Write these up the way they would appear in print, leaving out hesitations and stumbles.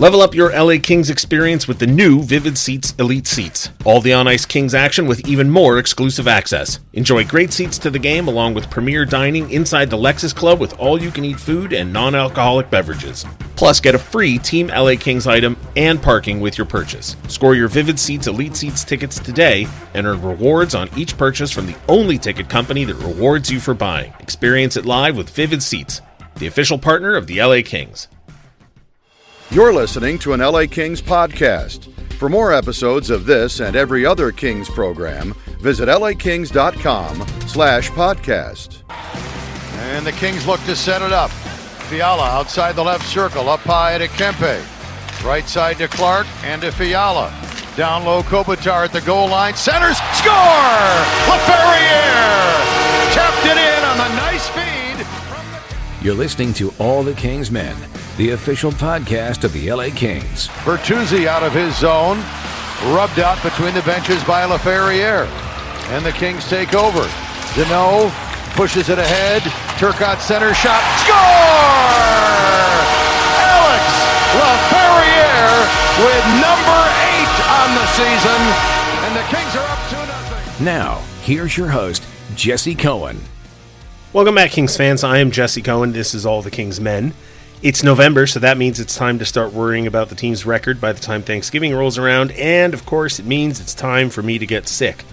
Level up your LA Kings experience with the new Vivid Seats Elite Seats. All the on-ice Kings action with even more exclusive access. Enjoy great seats to the game along with premier dining inside the Lexus Club with all-you-can-eat food and non-alcoholic beverages. Plus, get a free Team LA Kings item and parking with your purchase. Score your Vivid Seats Elite Seats tickets today and earn rewards on each purchase from the only ticket company that rewards you for buying. Experience it live with Vivid Seats, the official partner of the LA Kings. You're listening to an LA Kings podcast. For more episodes of this and every other Kings program, visit lakings.com/podcast. And the Kings look to set it up. Fiala outside the left circle, up high to Kempe. Right side to Clark and to Fiala. Down low, Kopitar at the goal line. Centers, score! LaFerriere tapped it in on the nice feed. You're listening to All the Kings Men, the official podcast of the LA Kings. Bertuzzi out of his zone, rubbed out between the benches by LaFerriere. And the Kings take over. Deneau pushes it ahead. Turcotte center shot. Score! Alex LaFerriere with number 8 on the season. And the Kings are up 2-0. Now, here's your host, Jesse Cohen. Welcome back, Kings fans. I am Jesse Cohen. This is All the Kings Men. It's November, so that means it's time to start worrying about the team's record by the time Thanksgiving rolls around, and of course it means it's time for me to get sick.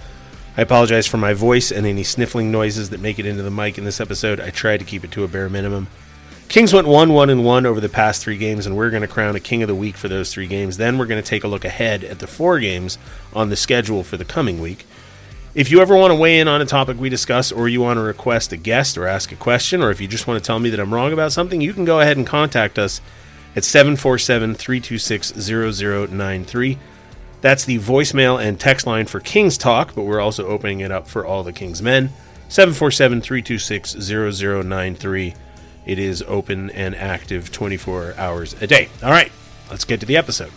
I apologize for my voice and any sniffling noises that make it into the mic in this episode. I tried to keep it to a bare minimum. Kings went 1-1-1 over the past 3 games, and we're going to crown a King of the Week for those 3 games. Then we're going to take a look ahead at the 4 games on the schedule for the coming week. If you ever want to weigh in on a topic we discuss, or you want to request a guest or ask a question, or if you just want to tell me that I'm wrong about something, you can go ahead and contact us at 747-326-0093. That's the voicemail and text line for Kings Talk, but we're also opening it up for all the Kings Men. 747-326-0093. It is open and active 24 hours a day. All right, let's get to the episode.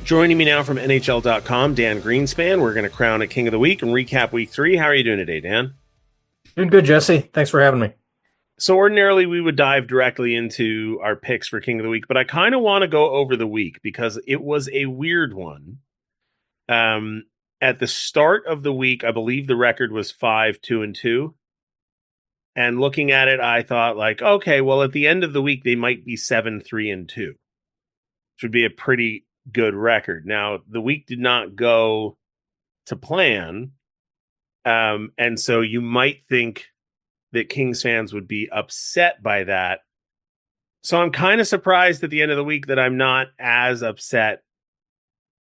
Joining me now from NHL.com, Dan Greenspan. We're going to crown a King of the Week and recap Week 3. How are you doing today, Dan? Doing good, Jesse. Thanks for having me. So ordinarily we would dive directly into our picks for King of the Week, but I kind of want to go over the week because it was a weird one. At the start of the week, I believe the record was 5-2-2. And looking at it, I thought like, okay, well, at the end of the week, they might be 7-3-2, which would be a pretty good record. Now, the week did not go to plan. And so you might think that Kings fans would be upset by that. So I'm kind of surprised at the end of the week that I'm not as upset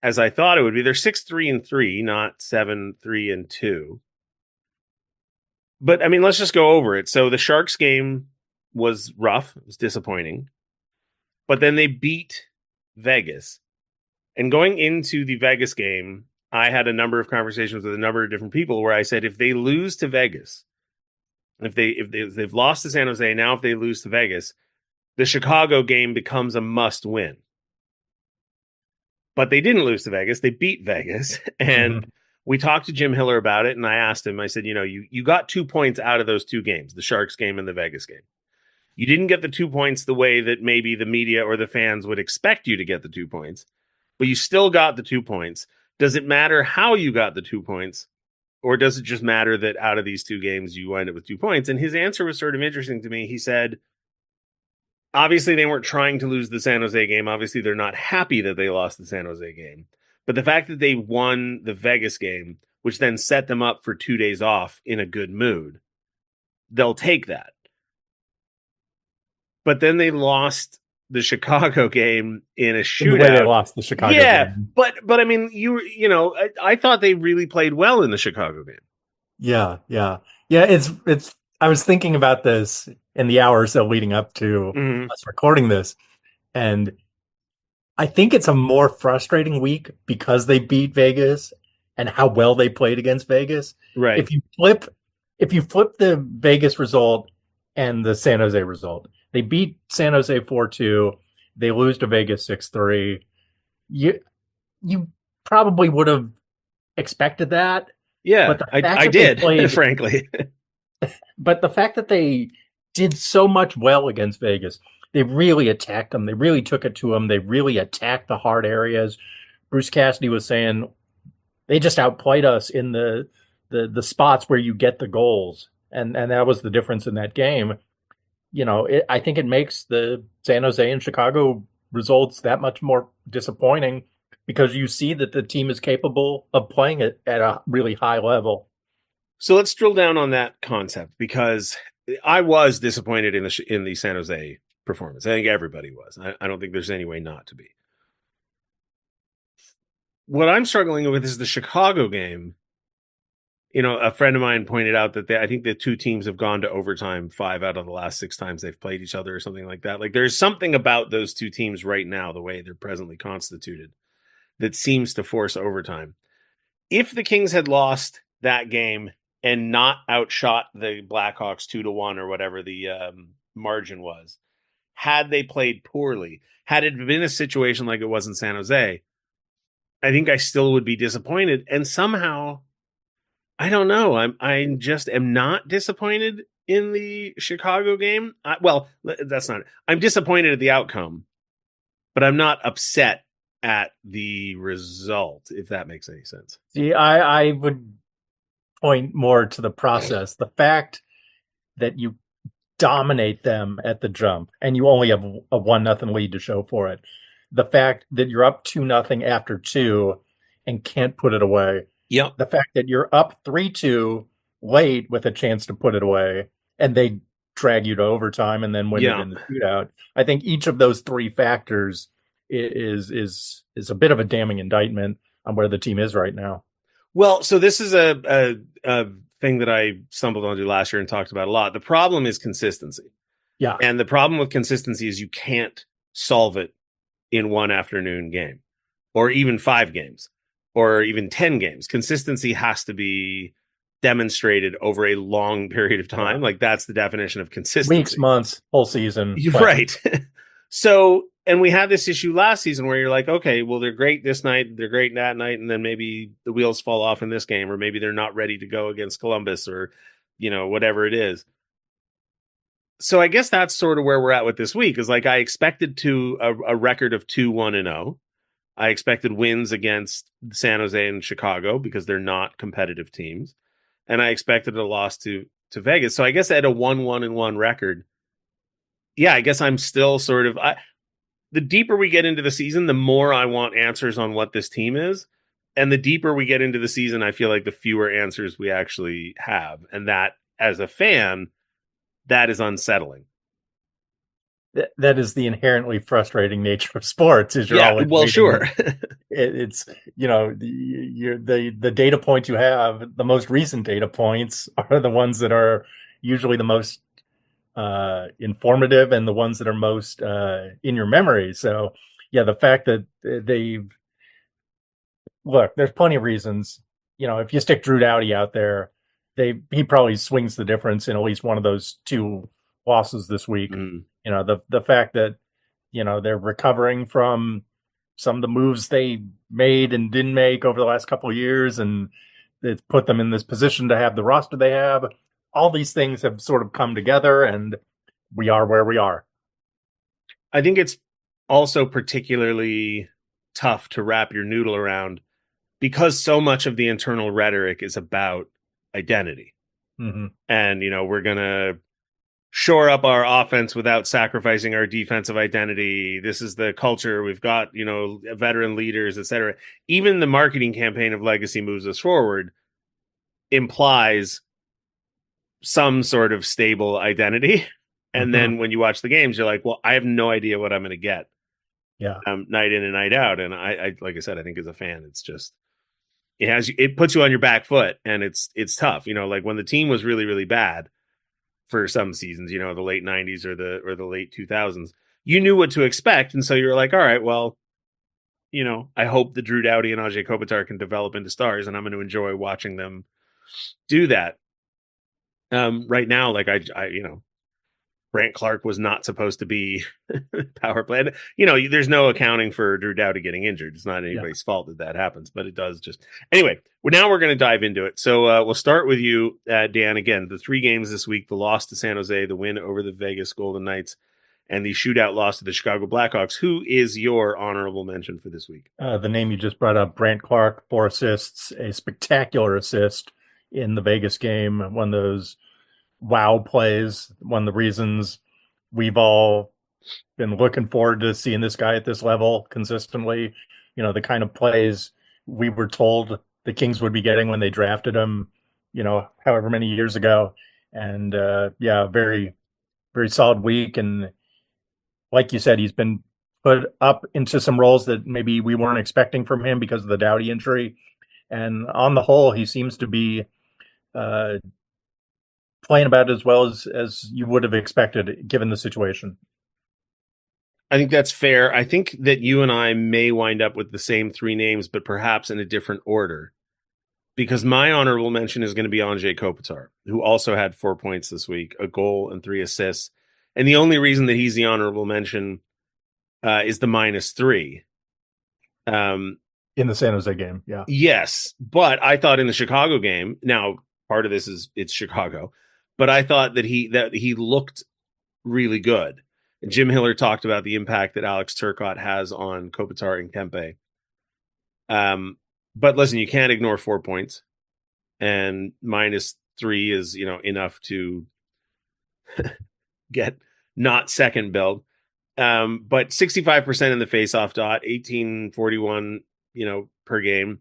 as I thought it would be. They're 6-3-3, not 7-3-2. But I mean, let's just go over it. So the Sharks game was rough. It was disappointing. But then they beat Vegas. And going into the Vegas game, I had a number of conversations with a number of different people where I said, if they lose to Vegas, if they've lost to San Jose, now if they lose to Vegas, the Chicago game becomes a must win. But they didn't lose to Vegas. They beat Vegas. And we talked to Jim Hiller about it. And I asked him, I said, you got 2 points out of those 2 games, the Sharks game and the Vegas game. You didn't get the 2 points the way that maybe the media or the fans would expect you to get the 2 points. But you still got the 2 points. Does it matter how you got the 2 points? Or does it just matter that out of these 2 games, you wind up with 2 points? And his answer was sort of interesting to me. He said, obviously, they weren't trying to lose the San Jose game. Obviously, they're not happy that they lost the San Jose game. But the fact that they won the Vegas game, which then set them up for 2 days off in a good mood, they'll take that. But then they lost the Chicago game in a shootout. The way they lost the Chicago game. But I mean, I thought they really played well in the Chicago game. Yeah. It's. I was thinking about this in the hour or so leading up to us recording this, and I think it's a more frustrating week because they beat Vegas and how well they played against Vegas. Right. If you flip the Vegas result and the San Jose result. They beat San Jose 4-2. They lose to Vegas 6-3. You probably would have expected that. Yeah, I did, frankly. But the fact that they did so much well against Vegas, they really attacked them. They really took it to them. They really attacked the hard areas. Bruce Cassidy was saying they just outplayed us in the spots where you get the goals. And that was the difference in that game. I think it makes the San Jose and Chicago results that much more disappointing because you see that the team is capable of playing it at a really high level. So let's drill down on that concept, because I was disappointed in the San Jose performance. I think everybody was. I don't think there's any way not to be. What I'm struggling with is the Chicago game. A friend of mine pointed out that I think the two teams have gone to overtime 5 out of the last 6 times they've played each other or something like that. Like, there's something about those two teams right now, the way they're presently constituted, that seems to force overtime. If the Kings had lost that game and not outshot the Blackhawks 2-1 or whatever the margin was, had they played poorly, had it been a situation like it was in San Jose, I think I still would be disappointed. And somehow, I don't know. I just am not disappointed in the Chicago game. That's not it. I'm disappointed at the outcome, but I'm not upset at the result, if that makes any sense. See, I would point more to the process. The fact that you dominate them at the jump and you only have a 1-0 lead to show for it. The fact that you're up 2-0 after 2 and can't put it away. Yep. The fact that you're up 3-2 late with a chance to put it away and they drag you to overtime and then win it in the shootout. I think each of those 3 factors is a bit of a damning indictment on where the team is right now. Well, so this is a thing that I stumbled onto last year and talked about a lot. The problem is consistency. Yeah. And the problem with consistency is you can't solve it in one afternoon game or even 5 games or even 10 games. Consistency has to be demonstrated over a long period of time. Like, that's the definition of consistency. Weeks, months, whole season. Right. So, and we had this issue last season where you're like, okay, well, they're great this night, they're great that night, and then maybe the wheels fall off in this game, or maybe they're not ready to go against Columbus, or, whatever it is. So I guess that's sort of where we're at with this week, is like, I expected a record of 2-1-0. I expected wins against San Jose and Chicago because they're not competitive teams. And I expected a loss to Vegas. So I guess at a 1-1-1 record, yeah, I guess I'm still sort of, the deeper we get into the season, the more I want answers on what this team is. And the deeper we get into the season, I feel like the fewer answers we actually have. And that, as a fan, that is unsettling. That is the inherently frustrating nature of sports. Is you're always well, sure. It's the data points you have, the most recent data points are the ones that are usually the most informative and the ones that are most in your memory. So yeah, the fact that there's plenty of reasons. If you stick Drew Doughty out there, he probably swings the difference in at least one of those 2 losses this week. The fact that they're recovering from some of the moves they made and didn't make over the last couple of years, and it's put them in this position to have the roster they have. All these things have sort of come together, and we are where we are. I think it's also particularly tough to wrap your noodle around because so much of the internal rhetoric is about identity. Mm-hmm. And, we're going to shore up our offense without sacrificing our defensive identity. This is the culture. We've got, veteran leaders, etc. Even the marketing campaign of Legacy Moves Us Forward implies some sort of stable identity. And then when you watch the games, you're like, well, I have no idea what I'm going to get. Yeah. Night in and night out. And I, like I said, I think as a fan, it's just, it puts you on your back foot, and it's tough. Like when the team was really, really bad for some seasons, the late 90s or the late 2000s, you knew what to expect. And so you were like, all right, well, I hope that Drew Doughty and Ajay Kopitar can develop into stars, and I'm going to enjoy watching them do that. Right now, like I Brant Clark was not supposed to be power play. There's no accounting for Drew Doughty getting injured. It's not anybody's fault that happens, but it does just. Anyway, now we're going to dive into it. So we'll start with you, Dan. Again, the 3 games this week: the loss to San Jose, the win over the Vegas Golden Knights, and the shootout loss to the Chicago Blackhawks. Who is your honorable mention for this week? The name you just brought up, Brant Clark, 4 assists, a spectacular assist in the Vegas game. One of those wow plays, one of the reasons we've all been looking forward to seeing this guy at this level consistently. The kind of plays we were told the Kings would be getting when they drafted him, however many years ago. And very, very solid week. And like you said, he's been put up into some roles that maybe we weren't expecting from him because of the Doughty injury. And on the whole, he seems to be playing about as well as you would have expected given the situation. I think that's fair. I think that you and I may wind up with the same 3 names, but perhaps in a different order. Because my honorable mention is going to be Anze Kopitar, who also had 4 points this week, a goal and 3 assists. And the only reason that he's the honorable mention is the -3. In the San Jose game, yeah. Yes, but I thought in the Chicago game, now part of this is it's Chicago, but I thought that he looked really good. And Jim Hiller talked about the impact that Alex Turcotte has on Kopitar and Kempe. But listen, you can't ignore 4 points, and -3 is enough to get not second billed. But 65% in the faceoff dot, 1841, per game.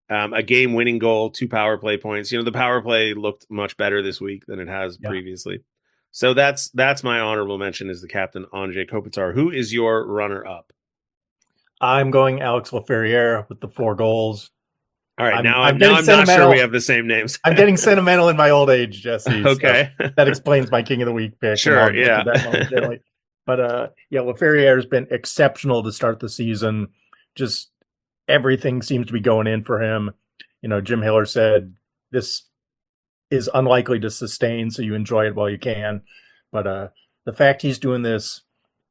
A game-winning goal, 2 power play points. The power play looked much better this week than it has previously. So that's my honorable mention is the captain, Anze Kopitar. Who is your runner-up? I'm going Alex Laferriere with the 4 goals. All right, I'm not sure we have the same names. I'm getting sentimental in my old age, Jesse. Okay. So that explains my King of the Week pick. Sure, yeah. But Laferriere has been exceptional to start the season. Just everything seems to be going in for him. Jim Hiller said this is unlikely to sustain, so you enjoy it while you can. But the fact he's doing this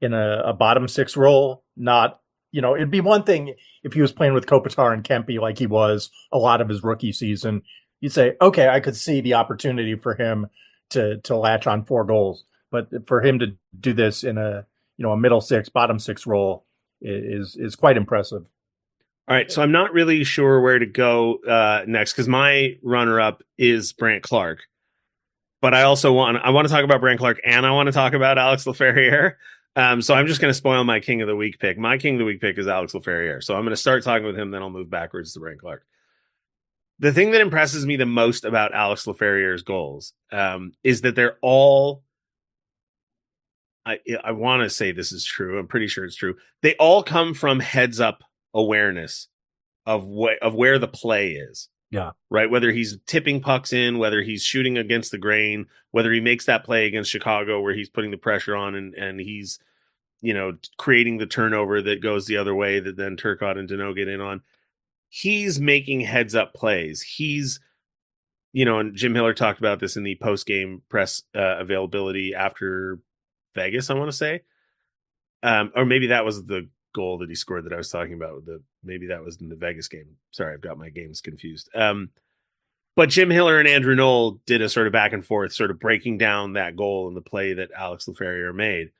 in a bottom 6 role, not, it'd be one thing if he was playing with Kopitar and Kempe like he was a lot of his rookie season. You'd say, okay, I could see the opportunity for him to latch on 4 goals. But for him to do this in a middle 6, bottom 6 role is quite impressive. All right, so I'm not really sure where to go next because my runner-up is Brant Clark, but I want to talk about Brant Clark and I want to talk about Alex Laferriere. So I'm just going to spoil my King of the Week pick. My King of the Week pick is Alex Laferriere, so I'm going to start talking with him, then I'll move backwards to Brant Clark. The thing that impresses me the most about Alex Laferriere's goals is that they're all. I want to say this is true. I'm pretty sure it's true. They all come from heads-up awareness of where the play is. Yeah. Right. Whether he's tipping pucks in, whether he's shooting against the grain, whether he makes that play against Chicago where he's putting the pressure on and he's, creating the turnover that goes the other way that then Turcotte and Danault get in on. He's making heads up plays. He's, and Jim Hiller talked about this in the post-game press availability after Vegas, I want to say. Or maybe that was the goal that he scored that I was talking about. Maybe that was in the Vegas game. Sorry, I've got my games confused. But Jim Hiller and Andrew Knoll did a sort of back and forth, sort of breaking down that goal and the play that Alex Laferriere made.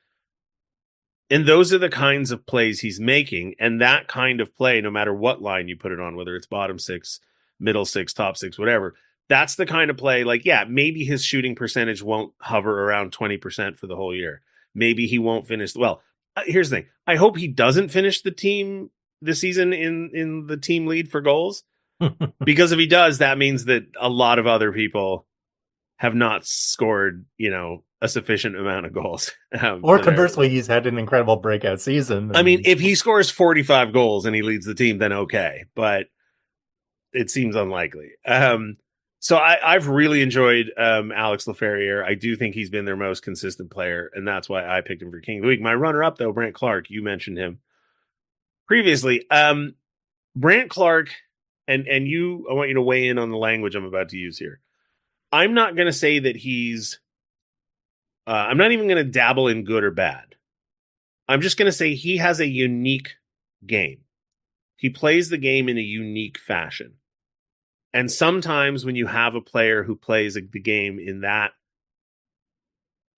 And those are the kinds of plays he's making. And that kind of play, no matter what line you put it on, whether it's bottom 6, middle 6, top 6, whatever, that's the kind of play maybe his shooting percentage won't hover around 20% for the whole year. Maybe he won't finish. Well, here's the thing. I hope he doesn't finish the season in the team lead for goals. Because if he does, that means that a lot of other people have not scored, a sufficient amount of goals. Or conversely, he's had an incredible breakout season. I mean, if he scores 45 goals and he leads the team, then okay. But it seems unlikely. So I've really enjoyed Alex Laferriere. I do think he's been their most consistent player, and that's why I picked him for King of the Week. My runner-up, though, Brant Clark. You mentioned him previously. Brant Clark, and I want you to weigh in on the language I'm about to use here. I'm not going to say that he's I'm not even going to dabble in good or bad. I'm just going to say he has a unique game. He plays the game in a unique fashion. And sometimes when you have a player who plays the game in that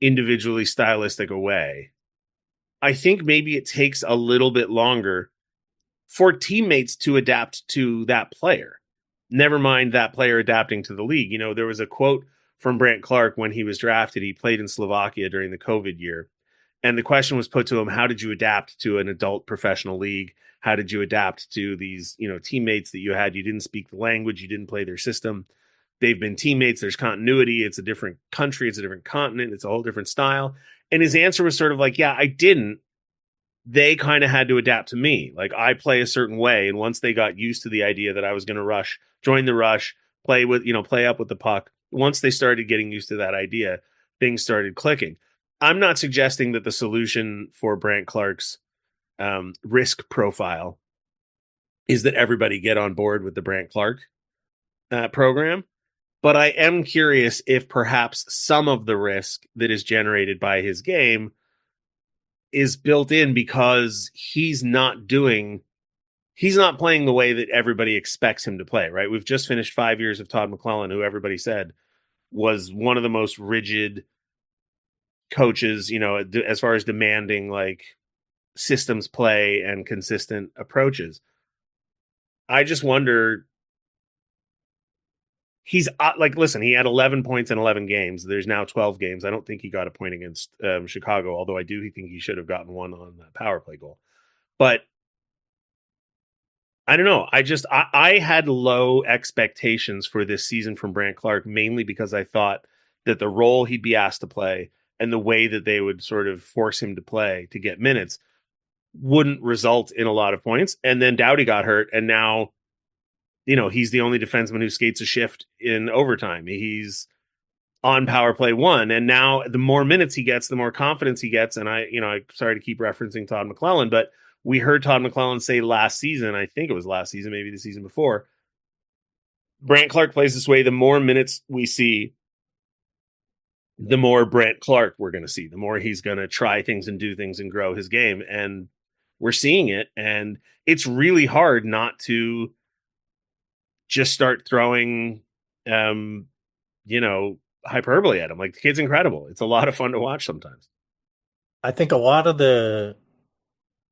individually stylistic a way, I think maybe it takes a little bit longer for teammates to adapt to that player. Never mind that player adapting to the league. You know, there was a quote from Brandt Clark when he was drafted. He played in Slovakia during the COVID year. And the question was put to him, how did you adapt to an adult professional league? How did you adapt to these, teammates that you had? You didn't speak the language. You didn't play their system. They've been teammates. There's continuity. It's a different country. It's a different continent. It's a whole different style. And his answer was sort of like, yeah, I didn't. They kind of had to adapt to me. Like, I play a certain way. And once they got used to the idea that I was going to join the rush, play up with the puck. Once they started getting used to that idea, things started clicking. I'm not suggesting that the solution for Brandt Clark's risk profile is that everybody get on board with the Brandt Clark program. But I am curious if perhaps some of the risk that is generated by his game is built in because he's not playing the way that everybody expects him to play, right? We've just finished 5 years of Todd McLellan, who everybody said was one of the most rigid coaches, as far as demanding like systems play and consistent approaches. I just wonder, he's listen, he had 11 points in 11 games. There's now 12 games. I don't think he got a point against Chicago, although I do think he should have gotten one on that power play goal. But I don't know. I had low expectations for this season from Brandt Clark, mainly because I thought that the role he'd be asked to play and the way that they would sort of force him to play to get minutes wouldn't result in a lot of points. And then Doughty got hurt, and now, he's the only defenseman who skates a shift in overtime. He's on power play 1. And now the more minutes he gets, the more confidence he gets. And I'm sorry to keep referencing Todd McLellan, but we heard Todd McLellan say last season, I think it was last season, maybe the season before, Brandt Clark plays this way. The more minutes we see, the more Brandt Clark we're going to see, the more he's going to try things and do things and grow his game. And we're seeing it. And it's really hard not to just start throwing, hyperbole at him. Like, the kid's incredible. It's a lot of fun to watch sometimes. I think a lot of the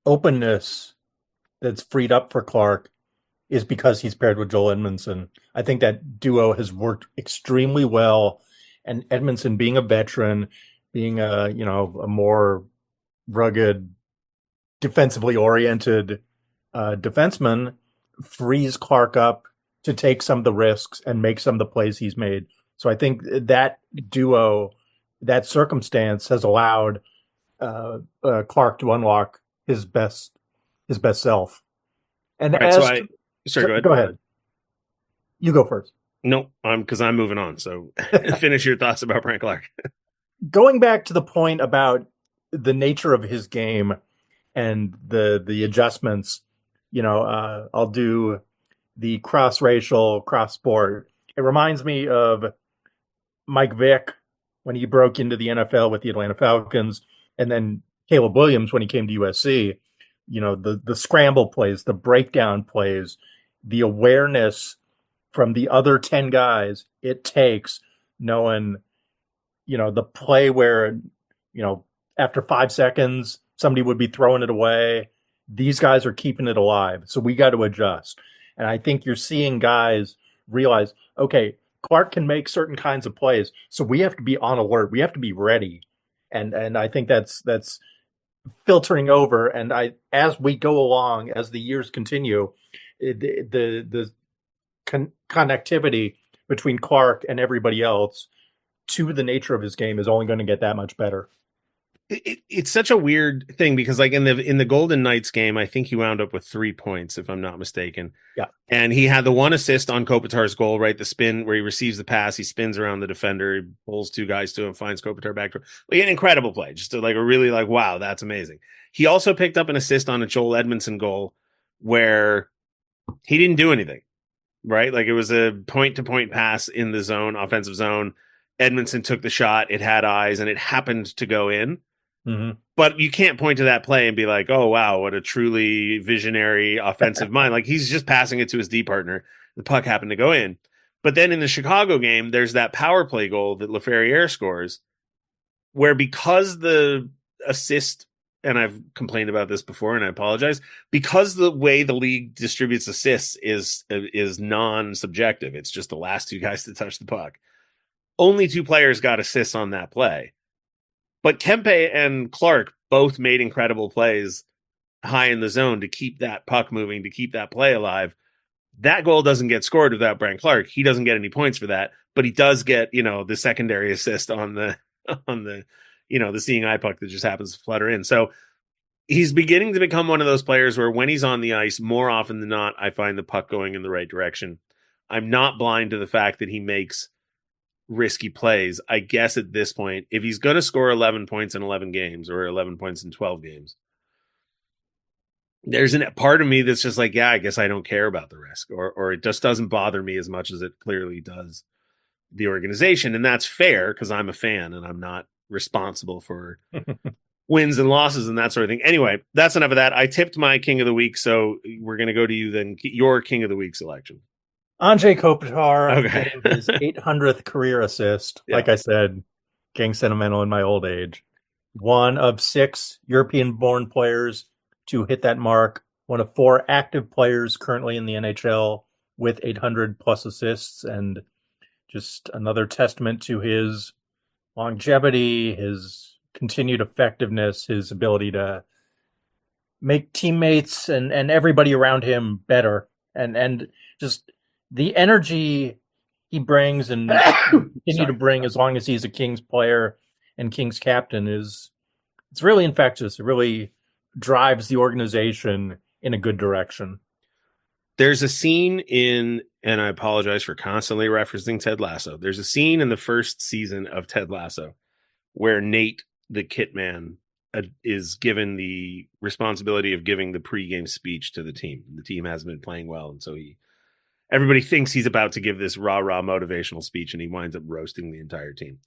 openness that's freed up for Clark is because he's paired with Joel Edmondson. I think that duo has worked extremely well. And Edmondson, being a veteran, being a more rugged, defensively oriented defenseman, frees Clark up to take some of the risks and make some of the plays he's made. So I think that duo, that circumstance, has allowed Clark to unlock his best self. And right, go ahead. You go first. No, because I'm moving on. So finish your thoughts about Brandt Clark. Going back to the point about the nature of his game and the adjustments, I'll do the cross-racial, cross-sport. It reminds me of Mike Vick when he broke into the NFL with the Atlanta Falcons, and then Caleb Williams when he came to USC. The scramble plays, the breakdown plays, the awareness from the other 10 guys it takes, knowing, the play where, after 5 seconds, somebody would be throwing it away. These guys are keeping it alive. So we got to adjust. And I think you're seeing guys realize, okay, Clark can make certain kinds of plays. So we have to be on alert. We have to be ready. And I think that's filtering over. And as we go along, as the years continue, the connectivity between Clark and everybody else to the nature of his game is only going to get that much better. It's such a weird thing because, like, in the Golden Knights game, I think he wound up with 3 points, if I'm not mistaken. Yeah. And he had the one assist on Kopitar's goal, right? The spin where he receives the pass, he spins around the defender, he pulls 2 guys to him, finds Kopitar back to him. Like, an incredible play. Just a really wow, that's amazing. He also picked up an assist on a Joel Edmondson goal where he didn't do anything, right? Like, it was a point-to-point pass in the zone, offensive zone. Edmondson took the shot, it had eyes, and it happened to go in. Mm-hmm. But you can't point to that play and be like, oh, wow, what a truly visionary offensive mind. Like, he's just passing it to his D partner. The puck happened to go in. But then in the Chicago game, there's that power play goal that Laferriere scores, where because the assist and I've complained about this before, and I apologize, because the way the league distributes assists is non-subjective. It's just the last two guys to touch the puck. Only two players got assists on that play. But Kempe and Clark both made incredible plays high in the zone to keep that puck moving, to keep that play alive. That goal doesn't get scored without Brent Clark. He doesn't get any points for that, but he does get, the secondary assist on the the seeing eye puck that just happens to flutter in. So he's beginning to become one of those players where when he's on the ice, more often than not, I find the puck going in the right direction. I'm not blind to the fact that he makes risky plays. I guess at this point, if he's going to score 11 points in 11 games or 11 points in 12 games, there's a part of me that's just like, yeah, I guess I don't care about the risk, or it just doesn't bother me as much as it clearly does the organization. And that's fair because I'm a fan and I'm not responsible for wins and losses and that sort of thing. Anyway, that's enough of that. I tipped my king of the week, so we're going to go to you then. Your king of the week selection. Anze Kopitar, Okay. getting his 800th career assist. Yeah. Like I said, getting sentimental in my old age. One of 6 European-born players to hit that mark. One of 4 active players currently in the NHL with 800-plus assists, and just another testament to his longevity, his continued effectiveness, his ability to make teammates and everybody around him better, and just the energy he brings and continue to bring as long as he's a Kings player and Kings captain it's really infectious. It really drives the organization in a good direction. There's a scene and I apologize for constantly referencing Ted Lasso. There's a scene in the first season of Ted Lasso where Nate, the kit man, is given the responsibility of giving the pregame speech to the team. The team hasn't been playing well, and so everybody thinks he's about to give this rah-rah motivational speech, and he winds up roasting the entire team.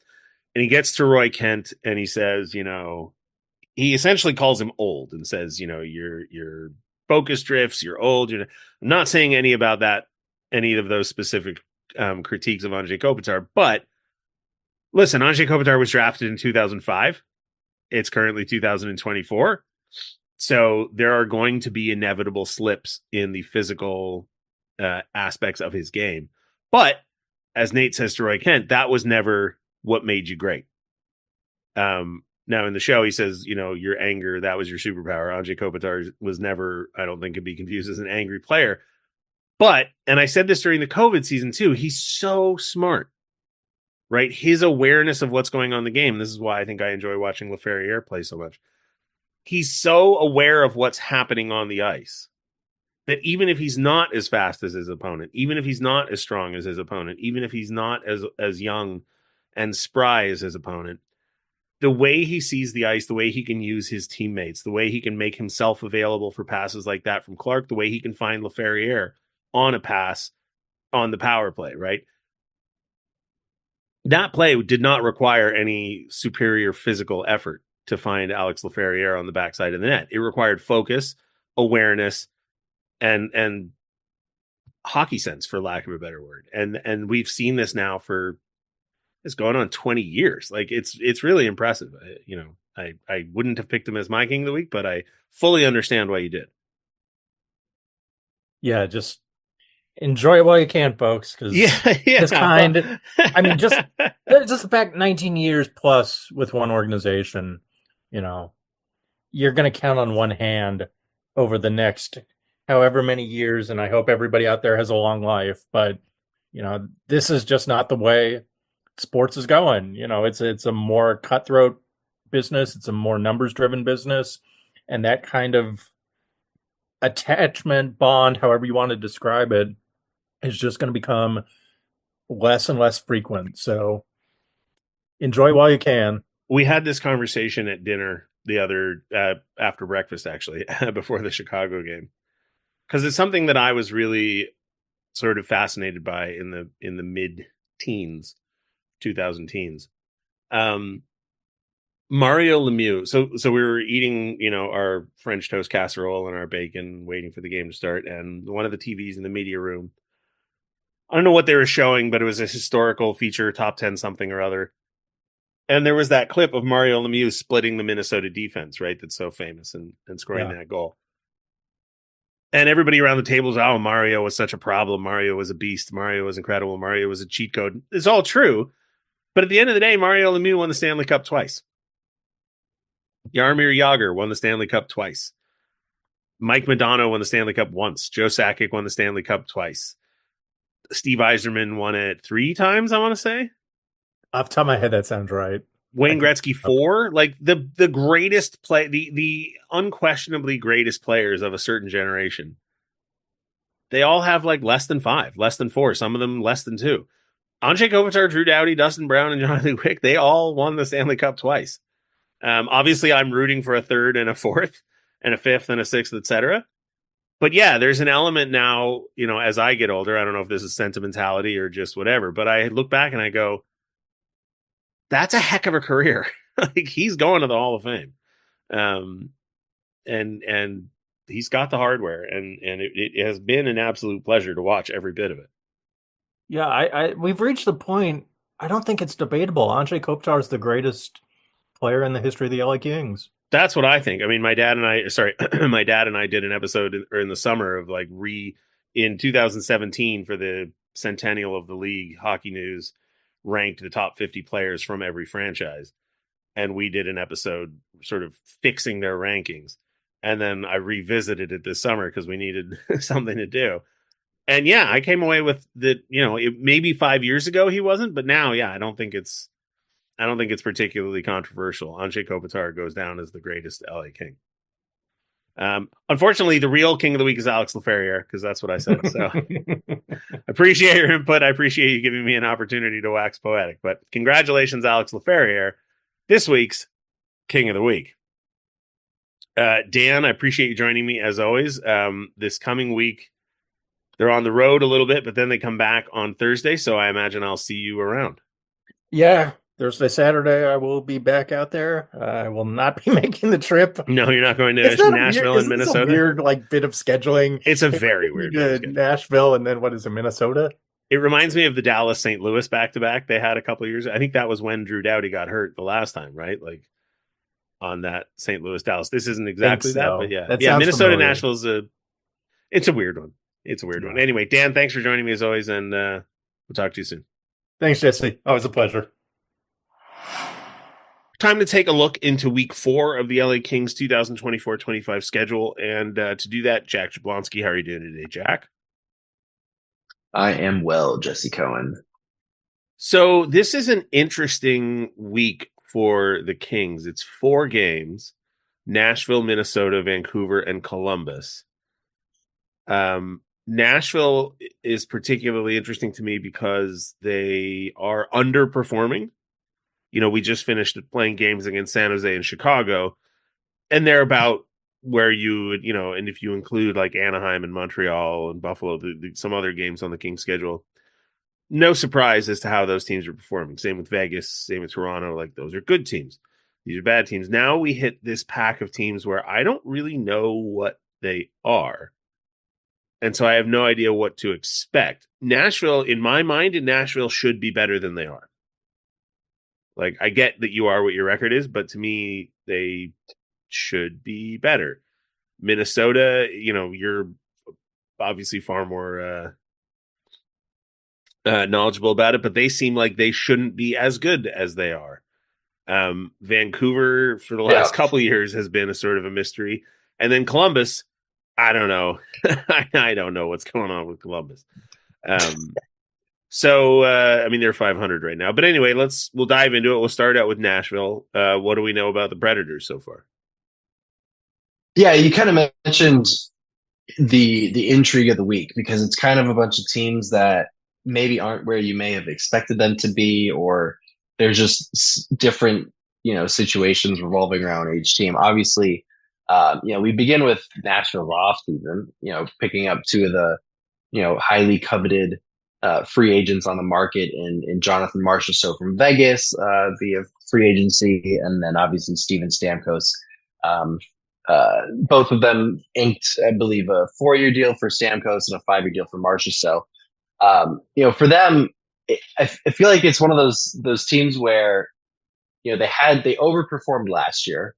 And he gets to Roy Kent, and he says, he essentially calls him old and says, your focus drifts, you're old. I'm not saying any of those specific critiques of Anze Kopitar, but listen, Anze Kopitar was drafted in 2005. It's currently 2024. So there are going to be inevitable slips in the physical aspects of his game. But as Nate says to Roy Kent, that was never what made you great. Now in the show, he says, your anger, that was your superpower. Anze Kopitar was never, I don't think, could be confused as an angry player. But, and I said this during the COVID season too, he's so smart, right? His awareness of what's going on in the game. This is why I think I enjoy watching Laferriere play so much. He's so aware of what's happening on the ice that even if he's not as fast as his opponent, even if he's not as strong as his opponent, even if he's not as young and spry as his opponent, the way he sees the ice, the way he can use his teammates, the way he can make himself available for passes like that from Clark, the way he can find Laferriere on a pass on the power play, right? That play did not require any superior physical effort to find Alex Laferriere on the backside of the net. It required focus, awareness, and hockey sense, for lack of a better word. And we've seen this now for it's going on 20 years. Like it's really impressive. I wouldn't have picked him as my king of the week, but I fully understand why you did. Yeah, just enjoy it while you can, folks. Because just the fact 19 years plus with one organization, you're going to count on one hand over the next however many years, and I hope everybody out there has a long life. But this is just not the way sports is going. It's a more cutthroat business. It's a more numbers driven business, and that kind of attachment bond, however you want to describe it, is just going to become less and less frequent. So enjoy while you can. We had this conversation at dinner the other after breakfast, actually, before the Chicago game, because it's something that I was really sort of fascinated by in the mid-teens, 2000 teens. Mario Lemieux. So we were eating, our French toast casserole and our bacon, waiting for the game to start. And one of the TVs in the media room, I don't know what they were showing, but it was a historical feature, top 10 something or other. And there was that clip of Mario Lemieux splitting the Minnesota defense, right? That's so famous and scoring that goal. And everybody around the table is, oh, Mario was such a problem. Mario was a beast. Mario was incredible. Mario was a cheat code. It's all true. But at the end of the day, Mario Lemieux won the Stanley Cup twice. Jaromir Jagr won the Stanley Cup twice. Mike Modano won the Stanley Cup once. Joe Sakic won the Stanley Cup twice. Steve Yzerman won it 3 times, I want to say. Off the top of my head, that sounds right. Wayne Gretzky 4. Like the greatest play, the unquestionably greatest players of a certain generation. They all have like less than 5, less than 4, some of them less than 2. Andrzej Kopitar, Drew Doughty, Dustin Brown, and Johnny Wick, they all won the Stanley Cup twice. Obviously, I'm rooting for a 3rd and a 4th and a 5th and a 6th, etc. But yeah, there's an element now, as I get older, I don't know if this is sentimentality or just whatever, but I look back and I go, that's a heck of a career. Like, he's going to the Hall of Fame. And he's got the hardware, and it has been an absolute pleasure to watch every bit of it. Yeah, we've reached the point, I don't think it's debatable. Andrzej Kopitar is the greatest player in the history of the LA Kings. That's what I think. I mean, my dad and I did an episode in the summer of in 2017 for the centennial of the league. Hockey News ranked the top 50 players from every franchise. And we did an episode sort of fixing their rankings. And then I revisited it this summer because we needed something to do. And yeah, I came away with that, maybe 5 years ago he wasn't, but now, yeah, I don't think it's particularly controversial. Andrzej Kopitar goes down as the greatest LA King. Unfortunately, the real King of the Week is Alex Laferriere, because that's what I said. So I appreciate your input. I appreciate you giving me an opportunity to wax poetic. But congratulations, Alex Laferriere, this week's King of the Week. Dan, I appreciate you joining me as always. This coming week, they're on the road a little bit, but then they come back on Thursday. So I imagine I'll see you around. Yeah. Thursday, Saturday, I will be back out there. I will not be making the trip. No, you're not going to Nashville and Minnesota? It's a weird bit of scheduling. It's a very weird Nashville, and then what is it, Minnesota? It reminds me of the Dallas-St. Louis back-to-back they had a couple of years. I think that was when Drew Doughty got hurt the last time, right? Like on that St. Louis-Dallas. This isn't exactly that, but yeah. Minnesota-Nashville's it's a weird one. It's a weird one. Anyway, Dan, thanks for joining me as always, and we'll talk to you soon. Thanks, Jesse. Always a pleasure. Time to take a look into week 4 of the LA Kings 2024-25 schedule. And to do that, Jack Jablonski, how are you doing today, Jack? I am well, Jesse Cohen. So this is an interesting week for the Kings. It's 4 games: Nashville, Minnesota, Vancouver, and Columbus. Nashville is particularly interesting to me because they are underperforming. We just finished playing games against San Jose and Chicago, and they're about where you would, and if you include like Anaheim and Montreal and Buffalo, some other games on the Kings schedule, no surprise as to how those teams are performing. Same with Vegas, same with Toronto. Like, those are good teams. These are bad teams. Now we hit this pack of teams where I don't really know what they are. And so I have no idea what to expect. Nashville, in my mind, Nashville should be better than they are. Like, I get that you are what your record is, but to me, they should be better. Minnesota, you're obviously far more knowledgeable about it, but they seem like they shouldn't be as good as they are. Vancouver, for the last couple of years, has been a sort of a mystery. And then Columbus, I don't know. I don't know what's going on with Columbus. So, they're 500 right now. But anyway, we'll dive into it. We'll start out with Nashville. What do we know about the Predators so far? Yeah, you kind of mentioned the intrigue of the week, because it's kind of a bunch of teams that maybe aren't where you may have expected them to be, or there's just different, situations revolving around each team. Obviously, we begin with Nashville's off season, picking up 2 of the, highly coveted free agents on the market in Jonathan Marchessault from Vegas via free agency, and then obviously Steven Stamkos. Both of them inked, I believe, a 4-year deal for Stamkos and a 5-year deal for Marchessault. For them, I feel like it's one of those teams where, they overperformed last year.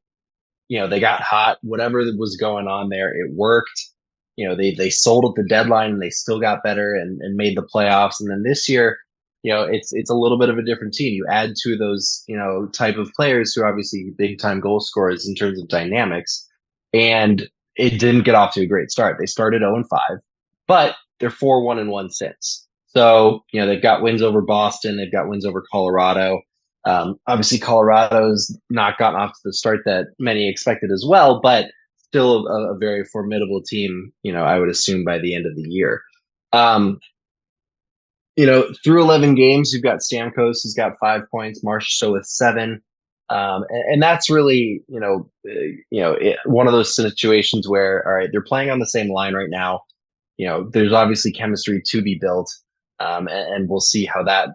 They got hot, whatever was going on there, it worked. They sold at the deadline and they still got better and made the playoffs. And then this year, it's a little bit of a different team. You add two of those, type of players who are obviously big time goal scorers in terms of dynamics. And it didn't get off to a great start. They started 0-5, but they're 4-1-1 since. So, they've got wins over Boston. They've got wins over Colorado. Obviously, Colorado's not gotten off to the start that many expected as well, but still a very formidable team, I would assume by the end of the year. Through 11 games, you've got Stamkos, who's got 5 points, Marchessault with 7. And that's really, one of those situations where, all right, they're playing on the same line right now. There's obviously chemistry to be built. And we'll see how that,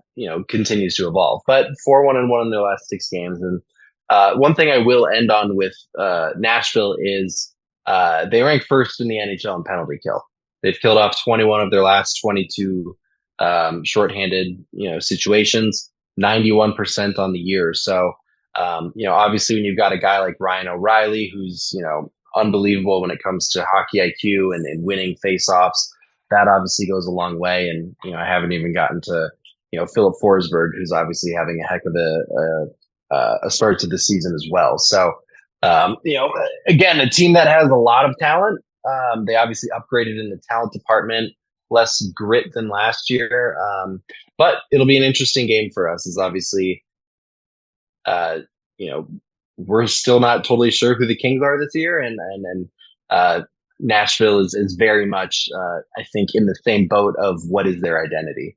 continues to evolve. But 4-1-1 in their last 6 games. And one thing I will end on with Nashville is they rank first in the NHL in penalty kill. They've killed off 21 of their last 22 shorthanded, situations, 91% on the year. So, obviously when you've got a guy like Ryan O'Reilly, who's, unbelievable when it comes to hockey IQ and winning faceoffs, that obviously goes a long way. And, I haven't even gotten to, Philip Forsberg, who's obviously having a heck of a start to the season as well. So, again, a team that has a lot of talent. They obviously upgraded in the talent department, less grit than last year. But it'll be an interesting game for us, as obviously, we're still not totally sure who the Kings are this year. And Nashville is very much, I think, in the same boat of what is their identity.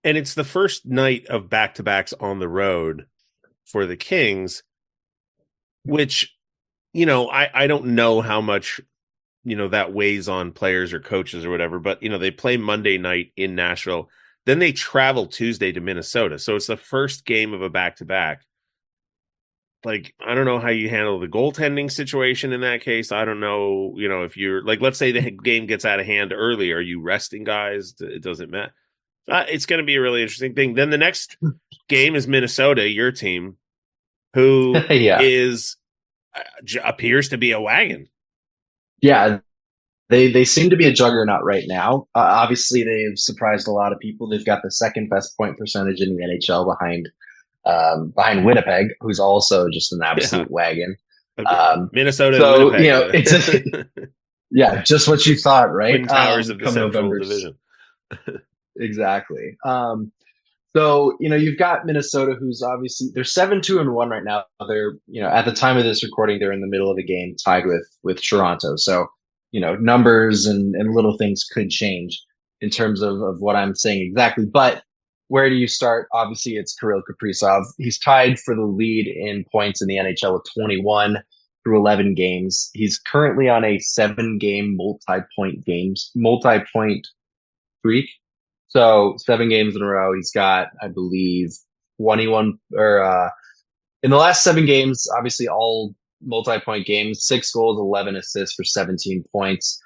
And it's the first night of back-to-backs on the road for the Kings, which, I don't know how much, that weighs on players or coaches or whatever, but, they play Monday night in Nashville. Then they travel Tuesday to Minnesota. So it's the first game of a back-to-back. Like, I don't know how you handle the goaltending situation in that case. I don't know, if you're like, let's say the game gets out of hand early. Are you resting guys? It doesn't matter. It's going to be a really interesting thing. Then the next game is Minnesota, your team, who appears to be a wagon. Yeah, they seem to be a juggernaut right now. Obviously, they've surprised a lot of people. They've got the second best point percentage in the NHL behind Winnipeg, who's also just an absolute wagon. Minnesota, so, Winnipeg. It's just what you thought, right? Twin Towers of the Central Division. Exactly. So, you've got Minnesota, who's obviously they're 7-2-1 right now. They're, at the time of this recording, they're in the middle of a game tied with Toronto. So, numbers and little things could change in terms of what I'm saying exactly. But where do you start? Obviously, it's Kirill Kaprizov. He's tied for the lead in points in the NHL with 21 through 11 games. He's currently on a 7-game multi-point streak. So 7 games in a row. He's got, I believe, 21 in the last 7 games, obviously all multi-point games, 6 goals, 11 assists for 17 points.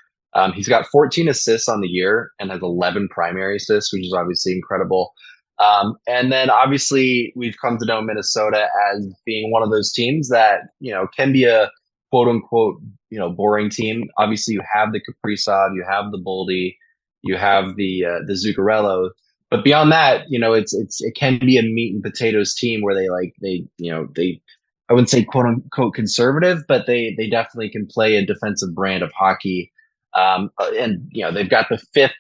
He's got 14 assists on the year and has 11 primary assists, which is obviously incredible. And then obviously we've come to know Minnesota as being one of those teams that, can be a quote unquote, boring team. Obviously you have the Kaprizov, you have the Boldy, you have the Zuccarello, but beyond that, it can be a meat and potatoes team where they I wouldn't say quote unquote conservative, but they definitely can play a defensive brand of hockey. And they've got the 5th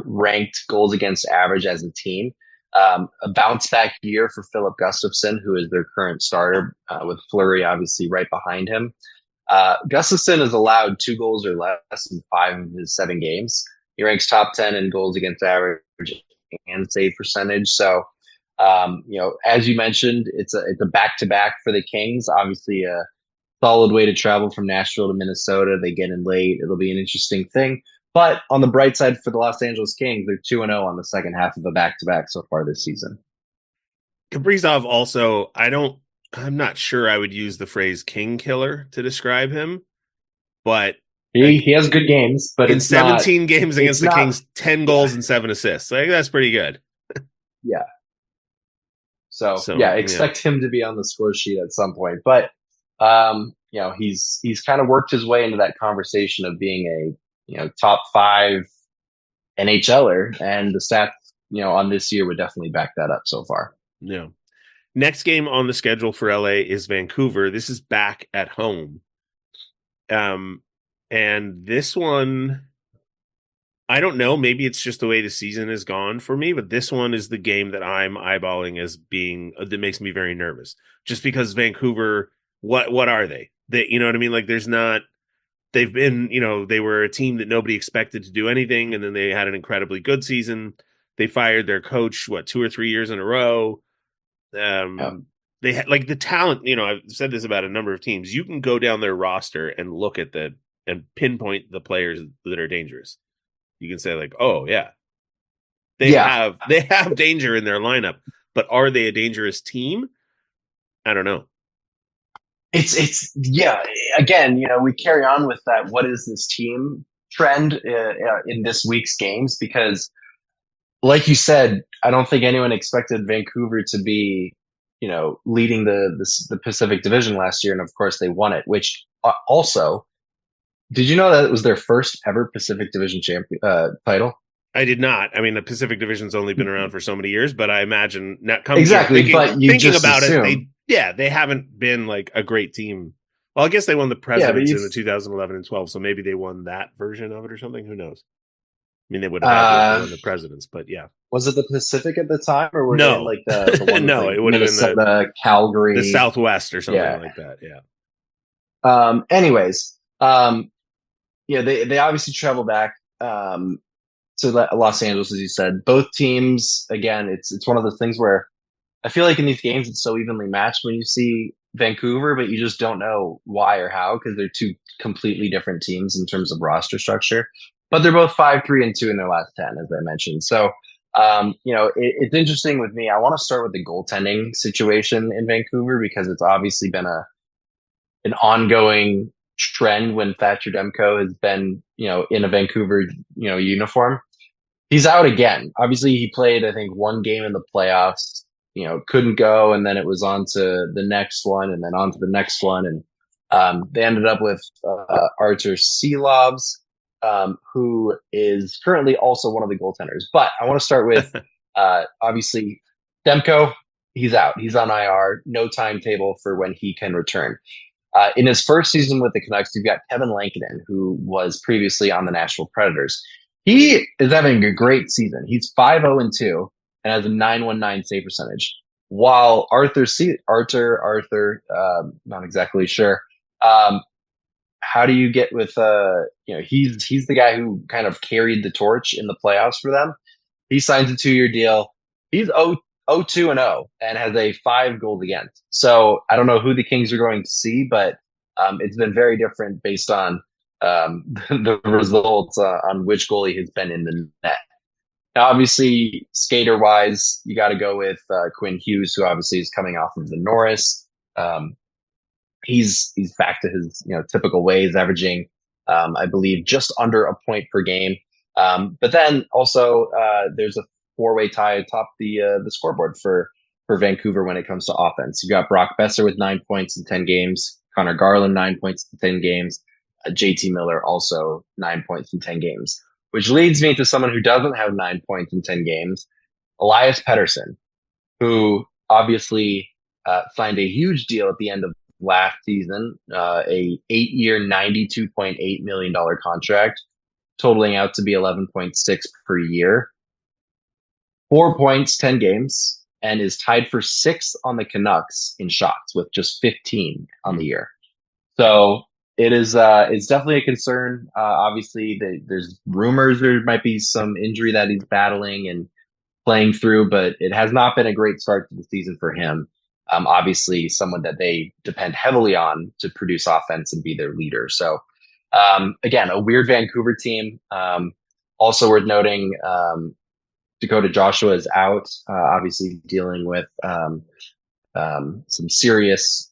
ranked goals against average as a team. A bounce back year for Philip Gustafsson, who is their current starter, with Fleury obviously right behind him. Gustafsson has allowed 2 goals or less in 5 of his 7 games. He ranks top 10 in goals against average and save percentage. So, as you mentioned, it's a back-to-back for the Kings. Obviously, a solid way to travel from Nashville to Minnesota. They get in late. It'll be an interesting thing. But on the bright side for the Los Angeles Kings, they're 2-0 on the second half of a back-to-back so far this season. Kaprizov also, I'm not sure I would use the phrase king killer to describe him, but he has good games. But in 17 games against the Kings, 10 goals and 7 assists. Like, that's pretty good. Yeah. So So yeah, expect him to be on the score sheet at some point. But he's kind of worked his way into that conversation of being a top 5 NHLer, and the stats on this year would definitely back that up so far. yeah. Next game on the schedule for LA is Vancouver. This is back at home. And this one, I don't know, maybe it's just the way the season has gone for me, but this one is the game that I'm eyeballing as being that makes me very nervous. Just because Vancouver, what are they? You know what I mean? Like they've been, they were a team that nobody expected to do anything, and then they had an incredibly good season. They fired their coach 2 or 3 years in a row. They had like the talent, I've said this about a number of teams. You can go down their roster and look at and pinpoint the players that are dangerous. You can say like, oh yeah, they have danger in their lineup, but are they a dangerous team? I don't know. It's again, we carry on with that what is this team trend in this week's games, because like you said, I don't think anyone expected Vancouver to be, leading the Pacific Division last year, and of course they won it. Which also, did you know that it was their first ever Pacific Division title? I did not. I mean, the Pacific Division's only been around for so many years, but I imagine not exactly. But you thinking just about assume. they haven't been like a great team. Well, I guess they won the Presidents in the 2011 and 12, so maybe they won that version of it or something. Who knows? I mean, they would have had to win the Presidents, but yeah. Was it the Pacific at the time, or were they in like the one no, like it would have been the Calgary, the Southwest or something like that. Yeah. Anyways, they obviously travel back to Los Angeles, as you said. Both teams, again, it's one of those things where I feel like in these games it's so evenly matched when you see Vancouver, but you just don't know why or how, because they're two completely different teams in terms of roster structure. But they're both 5-3-2 in their last 10, as I mentioned. So, it's interesting with me. I want to start with the goaltending situation in Vancouver, because it's obviously been an ongoing trend when Thatcher Demko has been, in a Vancouver, uniform. He's out again. Obviously, he played, I think, one game in the playoffs, couldn't go. And then it was on to the next one, and then on to the next one. And they ended up with Artur Silovs, who is currently also one of the goaltenders. But I want to start with, obviously, Demko. He's out. He's on IR. No timetable for when he can return. In his first season with the Canucks, you've got Kevin Lankinen, who was previously on the Nashville Predators. He is having a great season. He's 5-0-2 and has a .919 save percentage. While Arthur, not exactly sure. How do you get with he's the guy who kind of carried the torch in the playoffs for them. He signs a 2-year deal. He's 0-2-0 and has a 5 goals against. So I don't know who the Kings are going to see, but it's been very different based on the results on which goalie has been in the net. Now, obviously, skater-wise, you got to go with Quinn Hughes, who obviously is coming off of the Norris. He's back to his typical ways, averaging I believe just under a point per game. But then also there's a 4-way tie atop the scoreboard for Vancouver when it comes to offense. You got Brock Besser with 9 points in 10 games, Connor Garland 9 points in 10 games, JT Miller also 9 points in 10 games, which leads me to someone who doesn't have 9 points in 10 games, Elias Pettersson, who obviously signed a huge deal at the end of last season, a 8-year, $92.8 million contract, totaling out to be 11.6 per year. 4 points, 10 games, and is tied for 6th on the Canucks in shots with just 15 on the year. So it is, it's definitely a concern. Obviously, there's rumors there might be some injury that he's battling and playing through, but it has not been a great start to the season for him. Obviously, someone that they depend heavily on to produce offense and be their leader. So, again, a weird Vancouver team. Also worth noting, Dakota Joshua is out, obviously dealing with some serious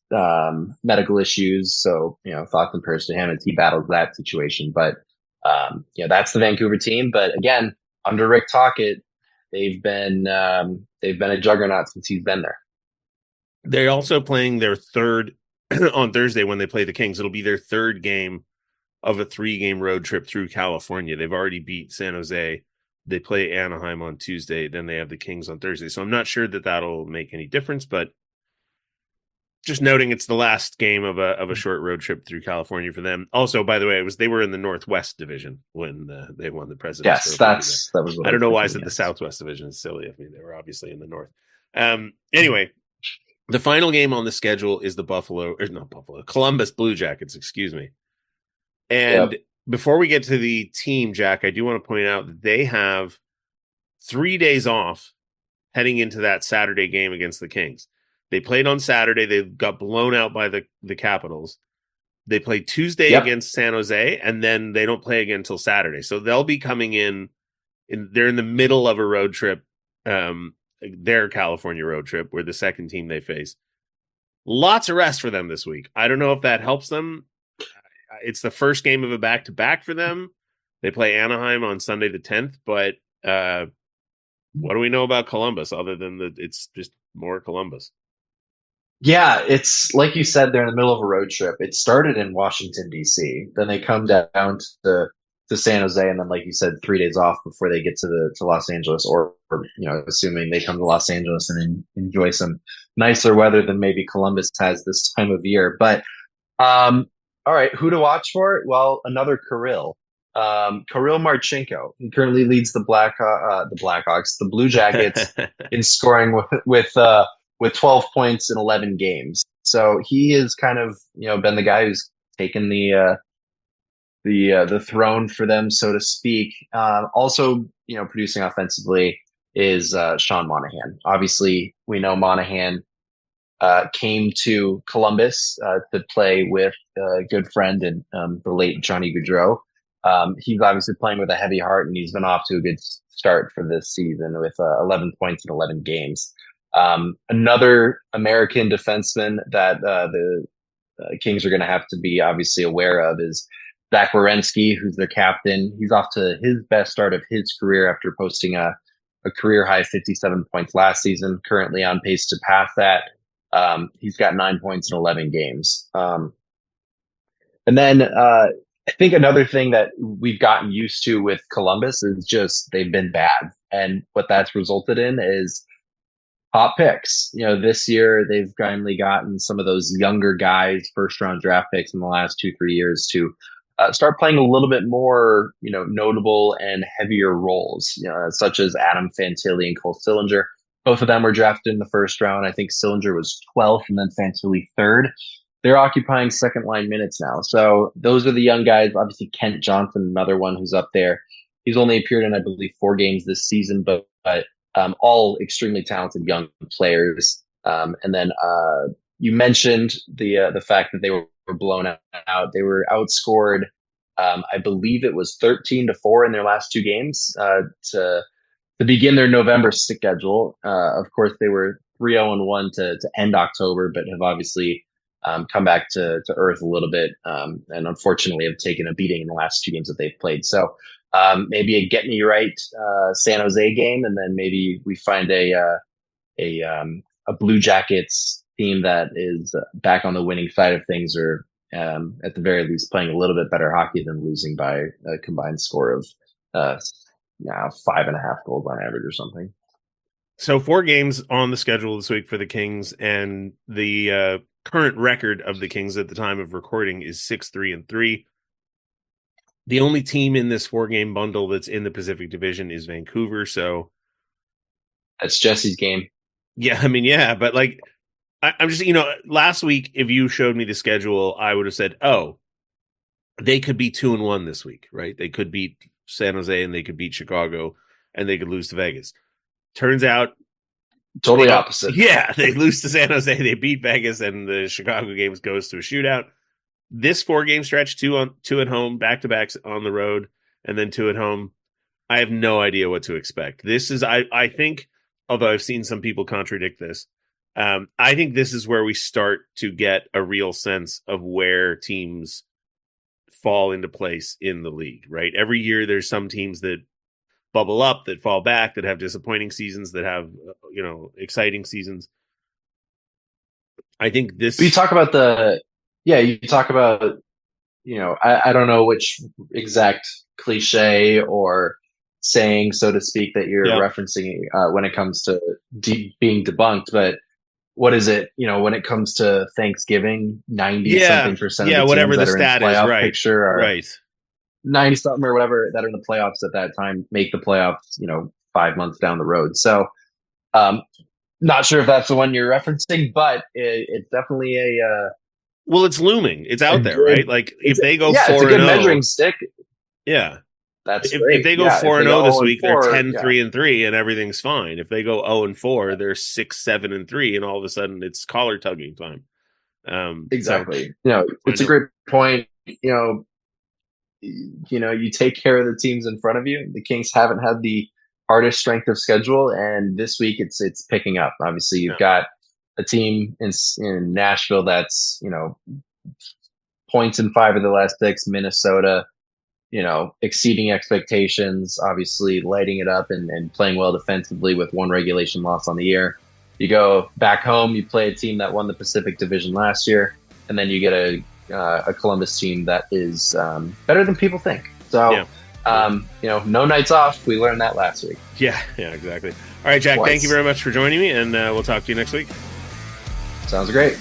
medical issues. So, thoughts and prayers to him as he battles that situation. But, that's the Vancouver team. But again, under Rick Tocchet, they've been a juggernaut since he's been there. They're also playing their third on Thursday when they play the Kings. It'll be their third game of a 3-game road trip through California. They've already beat San Jose. They play Anaheim on Tuesday. Then they have the Kings on Thursday. So I'm not sure that that'll make any difference, but just noting it's the last game of a short road trip through California for them. Also, by the way, they were in the Northwest Division when they won the President's Yes, Trophy. that was what I don't know why I thinking, said the yes. Southwest Division is silly. I mean, they were obviously in the North. Anyway, the final game on the schedule is the Columbus Blue Jackets, excuse me. And before we get to the team, Jack, I do want to point out that they have 3 days off heading into that Saturday game against the Kings. They played on Saturday. They got blown out by the Capitals. They played Tuesday against San Jose, and then they don't play again until Saturday. So they'll be coming they're in the middle of a road trip, their California road trip. We're the second team they face. Lots of rest for them this week. I don't know if that helps them. It's the first game of a back-to-back for them. They play Anaheim on Sunday the 10th, but what do we know about Columbus other than that it's just more Columbus? Yeah, it's like you said, they're in the middle of a road trip. It started in Washington, D.C. Then they come down to San Jose, and then, like you said, 3 days off before they get to Los Angeles, or assuming they come to Los Angeles and enjoy some nicer weather than maybe Columbus has this time of year. But all right, who to watch for? Well, another Kirill. Kirill Marchenko. He currently leads the Blackhawks, the Blue Jackets in scoring with 12 points in 11 games. So he is kind of, been the guy who's taken the throne for them, so to speak. Also, producing offensively is Sean Monahan. Obviously, we know Monahan came to Columbus to play with a good friend and the late Johnny Gaudreau. He's obviously playing with a heavy heart, and he's been off to a good start for this season with 11 points in 11 games. Another American defenseman that the Kings are going to have to be obviously aware of is Zach Werenski, who's their captain. He's off to his best start of his career after posting a career high 57 points last season, currently on pace to pass that. He's got 9 points in 11 games. And then I think another thing that we've gotten used to with Columbus is just they've been bad. And what that's resulted in is hot picks. This year they've kindly gotten some of those younger guys, first round draft picks in the last 2-3 years to start playing a little bit more, notable and heavier roles, such as Adam Fantilli and Cole Sillinger. Both of them were drafted in the first round. I think Sillinger was 12th and then Fantilli 3rd. They're occupying second line minutes now. So those are the young guys. Obviously, Kent Johnson, another one who's up there. He's only appeared in, I believe, 4 games this season, but all extremely talented young players. And then you mentioned the fact that they were blown out. They were outscored, I believe it was 13-4 in their last 2 games to begin their November schedule. Of course, they were 3-0-1 to end October, but have obviously come back to earth a little bit, and unfortunately have taken a beating in the last 2 games that they've played. So maybe a get me right San Jose game, and then maybe we find a Blue Jackets team that is back on the winning side of things, or at the very least playing a little bit better hockey than losing by a combined score of 5.5 goals on average or something. So 4 games on the schedule this week for the Kings, and the current record of the Kings at the time of recording is 6-3-3. The only team in this 4-game bundle that's in the Pacific Division is Vancouver. So that's Jesse's game. Yeah, I mean, yeah, but like, I'm just, last week, if you showed me the schedule, I would have said, oh, they could be 2-1 this week, right? They could beat San Jose and they could beat Chicago and they could lose to Vegas. Turns out, totally opposite. Yeah, they lose to San Jose, they beat Vegas, and the Chicago games goes to a shootout. This 4-game stretch, 2 at home, back-to-backs on the road, and then 2 at home. I have no idea what to expect. This is, I think, although I've seen some people contradict this, I think this is where we start to get a real sense of where teams fall into place in the league, right? Every year there's some teams that bubble up, that fall back, that have disappointing seasons, that have, exciting seasons. I think this. You talk about I don't know which exact cliche or saying, so to speak, that you're referencing when it comes to being debunked, but what is it? When it comes to Thanksgiving, 90-something% of the whatever teams the that are in stat the playoff is, picture are right. 90-something or whatever that are in the playoffs at that time make the playoffs, 5 months down the road. So, not sure if that's the one you're referencing, but it's definitely well, it's looming. It's out there, right? Like if they go 4-0, it's a good measuring stick. Yeah. That's if they go 4-0 this week, they're 10-3-3 and everything's fine. If they go 0-4, they're 6-7-3, and all of a sudden it's collar tugging time. Exactly. It's a great point. You take care of the teams in front of you. The Kings haven't had the hardest strength of schedule, and this week it's picking up. Obviously, you've got a team in Nashville that's points in 5 of the last 6. Minnesota, exceeding expectations, obviously lighting it up and playing well defensively with 1 regulation loss on the year. You go back home, you play a team that won the Pacific Division last year, and then you get a Columbus team that is better than people think. So, no nights off. We learned that last week. Yeah, exactly. All right, Jack, thank you very much for joining me, and we'll talk to you next week. Sounds great.